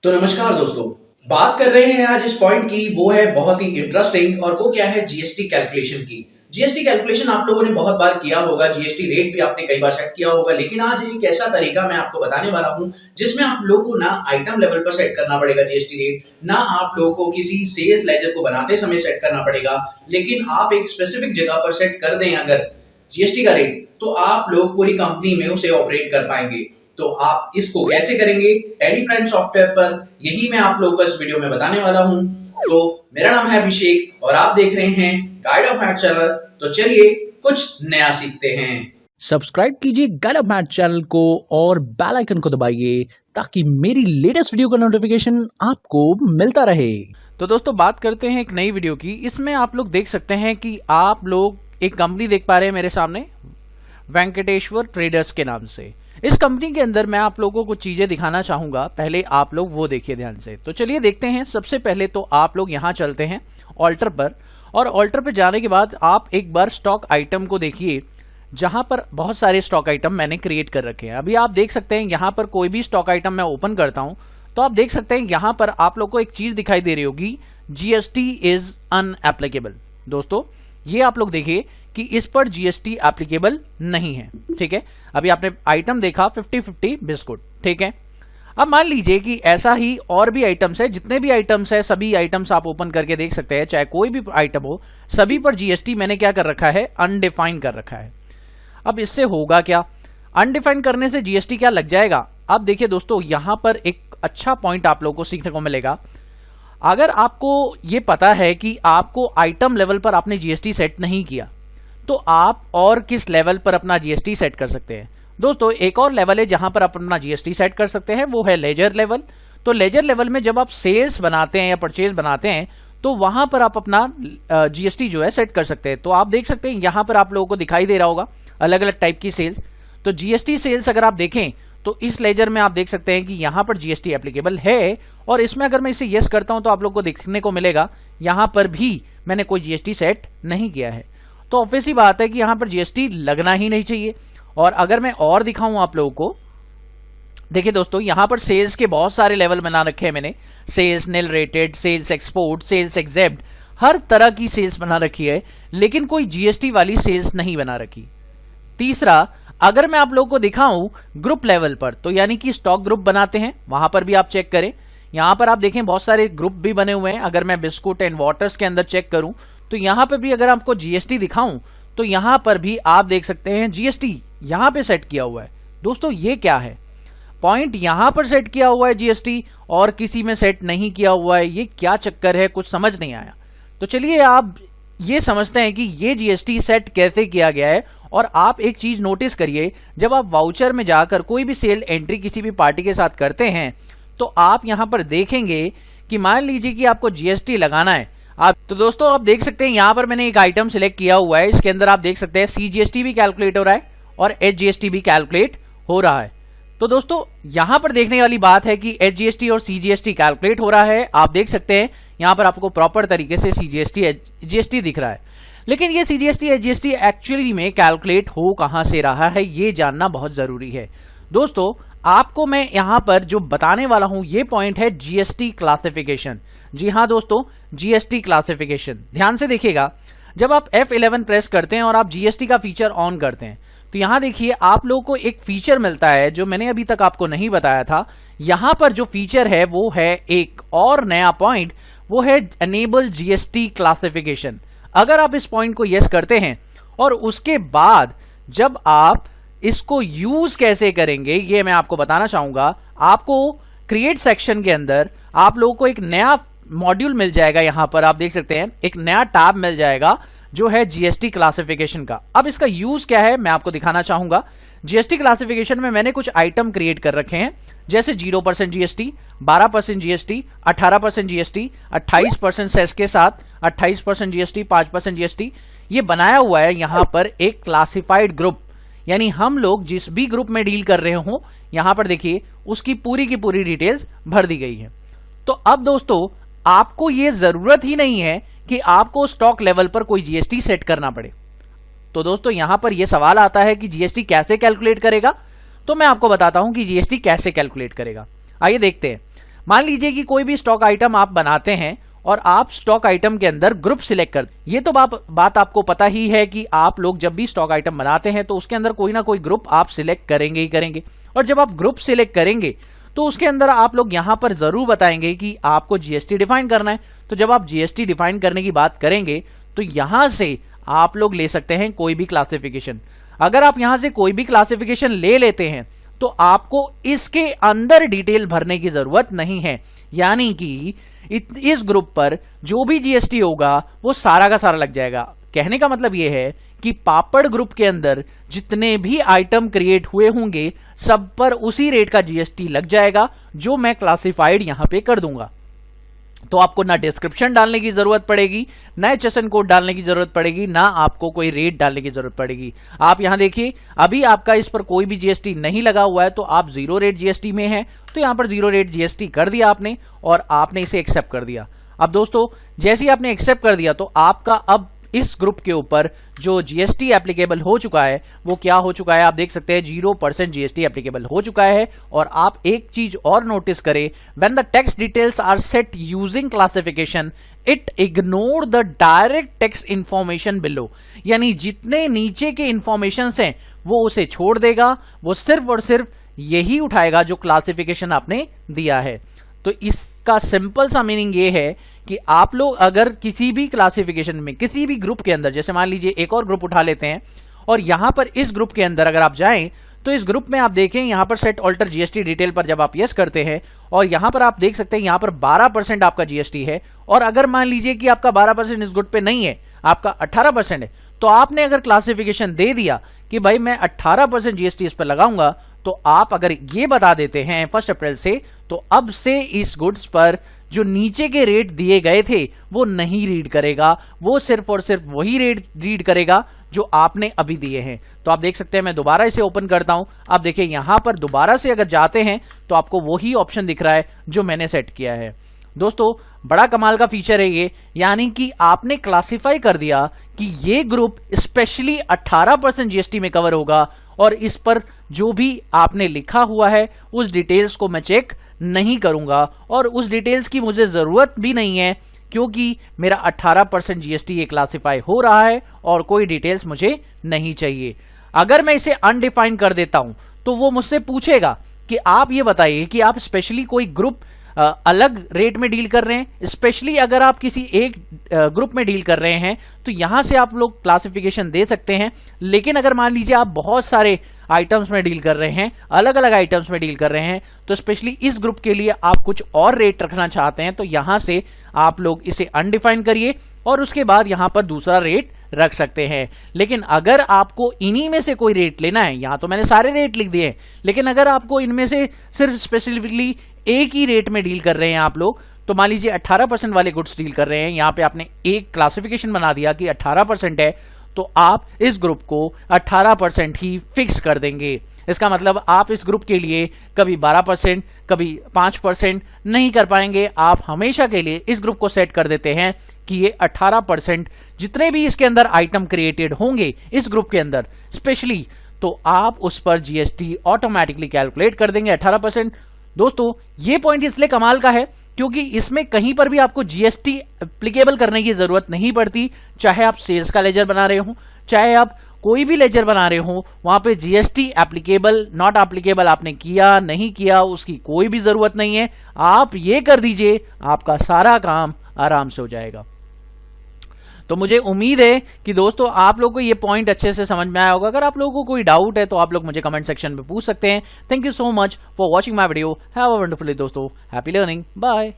तो नमस्कार दोस्तों, बात कर रहे हैं आज इस पॉइंट की, वो है बहुत ही इंटरेस्टिंग और वो क्या है जीएसटी कैलकुलेशन की। जीएसटी कैलकुलेशन आप लोगों ने बहुत बार किया होगा, जीएसटी रेट भी आपने कई बार सेट किया होगा, लेकिन आज एक ऐसा तरीका मैं आपको बताने वाला हूं जिसमें आप लोगों को ना आइटम लेवल पर सेट करना पड़ेगा जीएसटी रेट, ना आप लोगों को किसी सेल्स लेजर को बनाते समय सेट करना पड़ेगा, लेकिन आप एक स्पेसिफिक जगह पर सेट कर दें अगर जीएसटी का रेट, तो आप लोग पूरी कंपनी में उसे ऑपरेट कर पाएंगे। तो आप इसको कैसे करेंगे टैली प्राइम सॉफ्टवेयर पर, यही मैं आप लोगों को इस वीडियो में बताने वाला हूं। तो मेरा नाम है अभिषेक और आप देख रहे हैं गाइड ऑफ मैथ चैनल। तो चलिए कुछ नया सीखते हैं। सब्सक्राइब कीजिए गाइड ऑफ मैथ चैनल को और बेल आइकन को दबाइए ताकि मेरी लेटेस्ट वीडियो का नोटिफिकेशन आपको मिलता रहे। तो दोस्तों बात करते हैं एक नई वीडियो की। इसमें आप लोग देख सकते हैं कि आप लोग एक कंपनी देख पा रहे हैं मेरे सामने, वेंकटेश्वर ट्रेडर्स के नाम से। इस कंपनी के अंदर मैं आप लोगों को कुछ चीजें दिखाना चाहूंगा, पहले आप लोग वो देखिए ध्यान से। तो चलिए देखते हैं। सबसे पहले तो आप लोग यहां चलते हैं ऑल्टर पर, और ऑल्टर पर जाने के बाद आप एक बार स्टॉक आइटम को देखिए, जहां पर बहुत सारे स्टॉक आइटम मैंने क्रिएट कर रखे हैं। अभी आप देख सकते हैं यहां पर कोई भी स्टॉक आइटम मैं ओपन करता हूं तो आप देख सकते हैं यहां पर आप लोग को एक चीज दिखाई दे रही होगी, जीएसटी इज अनएप्लीकेबल। दोस्तों ये आप लोग देखिए कि इस पर जीएसटी एप्लीकेबल नहीं है, ठीक है। अभी आपने आइटम देखा 50-50 बिस्कुट, ठीक है। अब मान लीजिए कि ऐसा ही और भी आइटम्स है, जितने भी आइटम्स है सभी आइटम्स आप ओपन करके देख सकते हैं, चाहे कोई भी आइटम हो, सभी पर जीएसटी मैंने क्या कर रखा है, अनडिफाइन कर रखा है। अब इससे होगा क्या, अनडिफाइन करने से जीएसटी क्या लग जाएगा। अब देखिए दोस्तों यहां पर एक अच्छा पॉइंट आप लोगों को सीखने को मिलेगा। अगर आपको ये पता है कि आपको आइटम लेवल पर आपने जीएसटी सेट नहीं किया, तो आप और किस लेवल पर अपना जीएसटी सेट कर सकते हैं। दोस्तों एक और लेवल है जहां पर आप अपना जीएसटी सेट कर सकते हैं, वो है लेजर लेवल। तो लेजर लेवल में जब आप सेल्स बनाते हैं या परचेज बनाते हैं तो वहां पर आप अपना जीएसटी जो है सेट कर सकते हैं। तो आप देख सकते हैं यहां पर आप लोगों को दिखाई दे रहा होगा अलग अलग टाइप की सेल्स। तो जीएसटी सेल्स अगर आप देखें तो इस लेजर में आप देख सकते हैं कि यहां पर जीएसटी एप्लीकेबल है, और इसमें अगर मैं इसे यस करता हूं तो आप लोग को देखने को मिलेगा यहां पर भी मैंने कोई जीएसटी सेट नहीं किया है। तो ऑब्वियस ही बात है कि यहां पर जीएसटी लगना ही नहीं चाहिए। और अगर मैं और दिखाऊं आप लोगों को, देखिए दोस्तों यहां पर सेल्स के बहुत सारे लेवल बना रखे हैं मैंने, sales nil rated, sales export, sales exempt, हर तरह की सेल्स बना रखी है, लेकिन कोई जीएसटी वाली सेल्स नहीं बना रखी। तीसरा, अगर मैं आप लोगों को दिखाऊं ग्रुप लेवल पर, तो यानी कि स्टॉक ग्रुप बनाते हैं वहां पर भी आप चेक करें। यहां पर आप देखें बहुत सारे ग्रुप भी बने हुए हैं। अगर मैं बिस्कुट एंड वाटर्स के अंदर चेक करूं तो यहां पर भी अगर आपको जीएसटी दिखाऊं तो यहां पर भी आप देख सकते हैं जीएसटी यहां पे सेट किया हुआ है। दोस्तों ये क्या है, पॉइंट यहां पर सेट किया हुआ है जीएसटी और किसी में सेट नहीं किया हुआ है, ये क्या चक्कर है, कुछ समझ नहीं आया। तो चलिए आप ये समझते हैं कि ये जीएसटी सेट कैसे किया गया है। और आप एक चीज नोटिस करिए, जब आप वाउचर में जाकर कोई भी सेल एंट्री किसी भी पार्टी के साथ करते हैं तो आप यहां पर देखेंगे कि मान लीजिए कि आपको जीएसटी लगाना है। तो दोस्तों आप देख सकते हैं यहां पर मैंने एक आइटम सिलेक्ट किया हुआ है, इसके अंदर आप देख सकते हैं सीजीएसटी भी कैलकुलेट हो रहा है और एचजीएसटी भी कैलकुलेट हो रहा है। तो दोस्तों यहां पर देखने वाली बात है कि एचजीएसटी और सीजीएसटी कैलकुलेट हो रहा है। आप देख सकते हैं यहां पर आपको प्रॉपर तरीके से सीजीएसटी एचजीएसटी दिख रहा है, लेकिन ये सीजीएसटी एचजीएसटी एक्चुअली में कैलकुलेट हो कहां से रहा है, ये जानना बहुत जरूरी है। दोस्तों आपको मैं यहां पर जो बताने वाला हूं ये पॉइंट है जीएसटी क्लासिफिकेशन। जी हां दोस्तों, जीएसटी क्लासिफिकेशन ध्यान से देखिएगा। जब आप F11 प्रेस करते हैं और आप जीएसटी का फीचर ऑन करते हैं तो यहां देखिए आप लोगों को एक फीचर मिलता है जो मैंने अभी तक आपको नहीं बताया था। यहां पर जो फीचर है वो है एक और नया पॉइंट, वो है एनेबल जीएसटी क्लासिफिकेशन। अगर आप इस पॉइंट को यस करते हैं और उसके बाद जब आप इसको यूज कैसे करेंगे ये मैं आपको बताना चाहूंगा। आपको क्रिएट सेक्शन के अंदर आप लोगों को एक नया मॉड्यूल मिल जाएगा, यहां पर आप देख सकते हैं एक नया टैब मिल जाएगा जो है जीएसटी क्लासिफिकेशन का। अब इसका यूज क्या है मैं आपको दिखाना चाहूंगा। जीएसटी क्लासिफिकेशन में मैंने कुछ आइटम क्रिएट कर रखे हैं, जैसे 0% जीएसटी, 12% जीएसटी, 18% जीएसटी, 28% सेस के साथ 28% जीएसटी, 5% जीएसटी। ये बनाया हुआ है यहां पर एक क्लासिफाइड ग्रुप, यानी हम लोग जिस भी ग्रुप में डील कर रहे हो यहां पर देखिए उसकी पूरी की पूरी डिटेल्स भर दी गई है। तो अब दोस्तों आपको यह जरूरत ही नहीं है कि आपको स्टॉक लेवल पर कोई जीएसटी सेट करना पड़े। तो दोस्तों यहां पर यह सवाल आता है कि जीएसटी कैसे कैलकुलेट करेगा, तो मैं आपको बताता हूं कि जीएसटी कैसे कैलकुलेट करेगा। आइए देखते हैं। मान लीजिए कि कोई भी स्टॉक आइटम आप बनाते हैं और आप स्टॉक आइटम के अंदर ग्रुप सिलेक्ट कर, ये तो बात आपको पता ही है कि आप लोग जब भी स्टॉक आइटम बनाते हैं तो उसके अंदर कोई ना कोई ग्रुप आप सिलेक्ट करेंगे ही करेंगे। और जब आप ग्रुप सिलेक्ट करेंगे तो उसके अंदर आप लोग यहां पर जरूर बताएंगे कि आपको जीएसटी डिफाइन करना है। तो जब आप जीएसटी डिफाइन करने की बात करेंगे तो यहां से आप लोग ले सकते हैं कोई भी क्लासिफिकेशन। अगर आप यहां से कोई भी क्लासिफिकेशन ले लेते हैं तो आपको इसके अंदर डिटेल भरने की जरूरत नहीं है, यानी कि इस ग्रुप पर जो भी जीएसटी होगा वो सारा का सारा लग जाएगा। कहने का मतलब ये है कि पापड़ ग्रुप के अंदर जितने भी आइटम क्रिएट हुए होंगे सब पर उसी रेट का जीएसटी लग जाएगा जो मैं क्लासिफाइड यहां पे कर दूंगा। तो आपको ना डिस्क्रिप्शन डालने की जरूरत पड़ेगी, ना एचएसएन कोड डालने की जरूरत पड़ेगी, ना आपको कोई रेट डालने की जरूरत पड़ेगी। आप यहां देखिए अभी आपका इस पर कोई भी जीएसटी नहीं लगा हुआ है तो आप 0 रेट जीएसटी में हैं, तो यहां पर 0 रेट जीएसटी कर दिया आपने और आपने इसे एक्सेप्ट कर दिया। अब दोस्तों जैसे ही आपने एक्सेप्ट कर दिया तो आपका अब इस ग्रुप के ऊपर जो जीएसटी एप्लीकेबल हो चुका है वो क्या हो चुका है, आप देख सकते हैं 0% जीएसटी एप्लीकेबल हो चुका है। और आप एक चीज और नोटिस करें, when the tax details are set using classification it ignore the direct tax information below, यानी जितने नीचे के इंफॉर्मेशन हैं वो उसे छोड़ देगा, वो सिर्फ और सिर्फ यही उठाएगा जो क्लासिफिकेशन आपने दिया है। तो इसका सिंपल सा मीनिंग ये है कि आप लोग अगर किसी भी क्लासिफिकेशन में किसी भी ग्रुप के अंदर, जैसे मान लीजिए एक और ग्रुप उठा लेते हैं और यहां पर इस ग्रुप के अंदर अगर आप जाएं तो इस ग्रुप में आप देखें यहां पर सेट ऑल्टर जीएसटी डिटेल पर जब आप यस करते हैं और यहां पर आप देख सकते हैं यहां पर 12% आपका जीएसटी है। और अगर मान लीजिए कि आपका 12% इस ग्रुप पे नहीं है, आपका 18% है, तो आपने अगर क्लासिफिकेशन दे दिया कि भाई मैं 18% जीएसटी इस पर लगाऊंगा, तो आप अगर ये बता देते हैं 1 अप्रैल से, तो अब से इस गुड्स पर जो नीचे के रेट दिए गए थे वो नहीं रीड करेगा, वो सिर्फ और सिर्फ वही रेट रीड करेगा जो आपने अभी दिए हैं। तो आप देख सकते हैं मैं दोबारा इसे ओपन करता हूं, आप देखिए यहां पर दोबारा से अगर जाते हैं तो आपको वही ऑप्शन दिख रहा है जो मैंने सेट किया है। दोस्तों बड़ा कमाल का फीचर है ये, यानी कि आपने क्लासिफाई कर दिया कि ये ग्रुप स्पेशली 18% जीएसटी में कवर होगा और इस पर जो भी आपने लिखा हुआ है उस डिटेल्स को मैं चेक नहीं करूंगा और उस डिटेल्स की मुझे जरूरत भी नहीं है क्योंकि मेरा 18% जीएसटी ये क्लासिफाई हो रहा है और कोई डिटेल्स मुझे नहीं चाहिए। अगर मैं इसे अनडिफाइन कर देता हूं तो वो मुझसे पूछेगा कि आप ये बताइए कि आप स्पेशली कोई ग्रुप अलग रेट में डील कर रहे हैं, स्पेशली अगर आप किसी एक ग्रुप में डील कर रहे हैं तो यहां से आप लोग क्लासिफिकेशन दे सकते हैं। लेकिन अगर मान लीजिए आप बहुत सारे आइटम्स में डील कर रहे हैं, अलग अलग आइटम्स में डील कर रहे हैं, तो स्पेशली इस ग्रुप के लिए आप कुछ और रेट रखना चाहते हैं तो यहां से आप लोग इसे अनडिफाइन करिए और उसके बाद यहां पर दूसरा रेट रख सकते हैं। लेकिन अगर आपको इन्हीं में से कोई रेट लेना है, यहां तो मैंने सारे रेट लिख दिए, लेकिन अगर आपको इनमें से सिर्फ स्पेसिफिकली एक ही रेट में डील कर रहे हैं आप लोग, तो मान लीजिए 18% वाले गुड्स डील कर रहे हैं, यहां पे आपने एक क्लासिफिकेशन बना दिया कि 18% है, तो आप इस ग्रुप को 18% ही फिक्स कर देंगे। इसका मतलब आप इस ग्रुप के लिए कभी 12%, कभी 5% नहीं कर पाएंगे। आप हमेशा के लिए इस ग्रुप को सेट कर देते हैं कि ये 18% जितने भी इसके अंदर आइटम क्रिएटेड होंगे इस ग्रुप के अंदर स्पेशली, तो आप उस पर जीएसटी ऑटोमेटिकली कैलकुलेट कर देंगे 18%। दोस्तों ये पॉइंट इसलिए कमाल का है क्योंकि इसमें कहीं पर भी आपको जीएसटी एप्लीकेबल करने की जरूरत नहीं पड़ती। चाहे आप सेल्स का लेजर बना रहे हो, चाहे आप कोई भी लेजर बना रहे हो, वहां पे जीएसटी एप्लीकेबल नॉट एप्लीकेबल आपने किया नहीं किया उसकी कोई भी जरूरत नहीं है। आप ये कर दीजिए, आपका सारा काम आराम से हो जाएगा। तो मुझे उम्मीद है कि दोस्तों आप लोगों को ये पॉइंट अच्छे से समझ में आया होगा। अगर आप लोगों को कोई डाउट है तो आप लोग मुझे कमेंट सेक्शन में पूछ सकते हैं। Thank you so much for watching my video. Have a wonderful day दोस्तों। Happy learning. बाय।